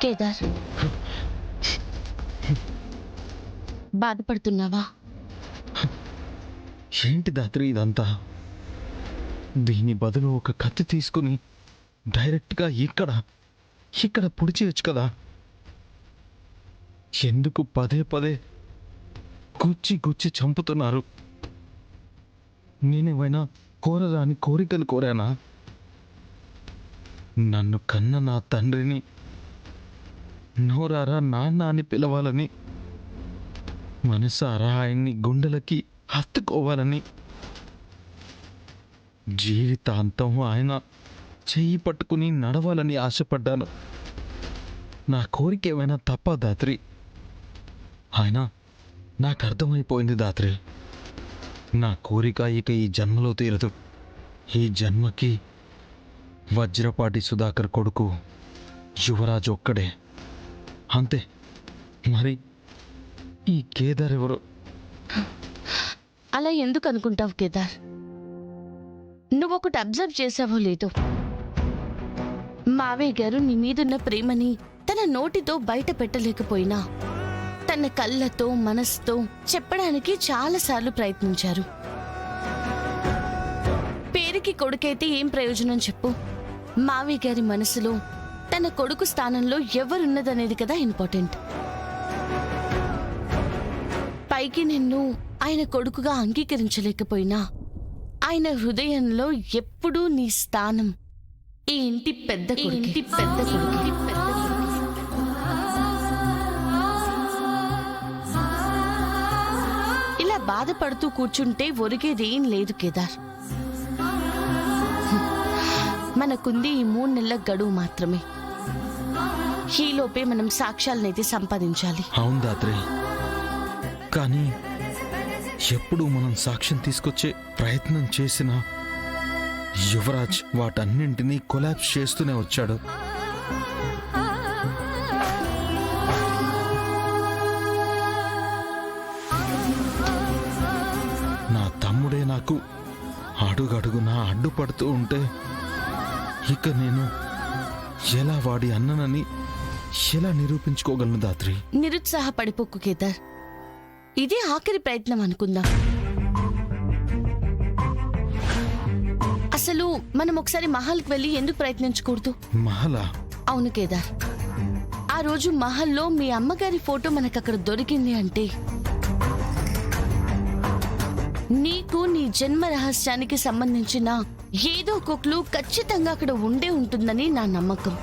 కేదార్, బాధపడుతున్నావా? ఏంటి దాత్రి ఇదంతా? దీని బదులు ఒక కత్తి తీసుకుని డైరెక్ట్గా ఇక్కడ పొడి చేయొచ్చు కదా. ఎందుకు పదే పదే గుచ్చి గుచ్చి చంపుతున్నారు? నేనేమైనా కోరరాని కోరికలు కోరానా? నన్ను కన్న నా తండ్రిని నోరారా నాన్న అని పిలవాలని, మనసారా ఆయన్ని గుండెలకి హత్తుకోవాలని, జీవితాంతం ఆయన చెయ్యి పట్టుకుని నడవాలని ఆశపడ్డాను. నా కోరిక ఏమైనా తప్ప దాత్రి? ఆయన నాకు అర్థమైపోయింది దాత్రి. నా కోరిక ఇక ఈ జన్మలో తీరదు. ఈ జన్మకి వజ్రపాటి సుధాకర్ కొడుకు యువరాజు ఒక్కడే, అంతే. మరి ఈ కేదార్ ఎవరు? అలా ఎందుకు అనుకుంటావు కేదార్? నువ్వొకటి అబ్జర్వ్ చేసావో లేదో, మావయ్య గారు నీ మీదున్న ప్రేమని తన నోటితో బయట పెట్టలేకపోయినా తన కళ్ళతో మనసుతో చెప్పడానికి చాలాసార్లు ప్రయత్నించారు. పేరుకి కొడుకైతే ఏం ప్రయోజనం చెప్పు? మావయ్య గారి మనసులో తన కొడుకు స్థానంలో ఎవరున్నదనేది కదా ఇంపార్టెంట్. పైకి నిన్ను ఆయన కొడుకుగా అంగీకరించలేకపోయినా ఆయన హృదయంలో ఎప్పుడూ నీ స్థానం ఈ ఇంటి పెద్ద కొడుకు. ఇలా బాధపడుతూ కూర్చుంటే ఒరిగేదేం లేదు కేదార్. మనకుంది ఈ 3 నెలల గడువు మాత్రమే. ఈలోపే మనం సాక్ష్యాలనైతే సంపాదించాలి. అవును దాత్రి, కానీ ఎప్పుడు మనం సాక్ష్యం తీసుకొచ్చే ప్రయత్నం చేసినా యువరాజ్ వాటన్నింటినీ కొలాప్స్ చేస్తూనే వచ్చాడు. నా తమ్ముడే నాకు అడుగడుగునా అడ్డుపడుతూ ఉంటే ఇక నేను ఎలా వాడి అన్ననని ఎలా నిరూపించుకోగలను దాత్రి? నిరుత్సాహపడిపోకు కేదార్, ఇదే ఆఖరి ప్రయత్నం అనుకుందాం. అసలు మనం ఒకసారి మహల్కి వెళ్ళి ఎందుకు ప్రయత్నించకూడదు? మహలా? అవును కేదార్, ఆ రోజు మహల్లో మీ అమ్మగారి ఫోటో మనకు అక్కడ దొరికింది అంటే నీకు నీ జన్మ రహస్యానికి సంబంధించిన ఏదో ఒక క్లూ ఖచ్చితంగా అక్కడ ఉండే ఉంటుందని నా నమ్మకం.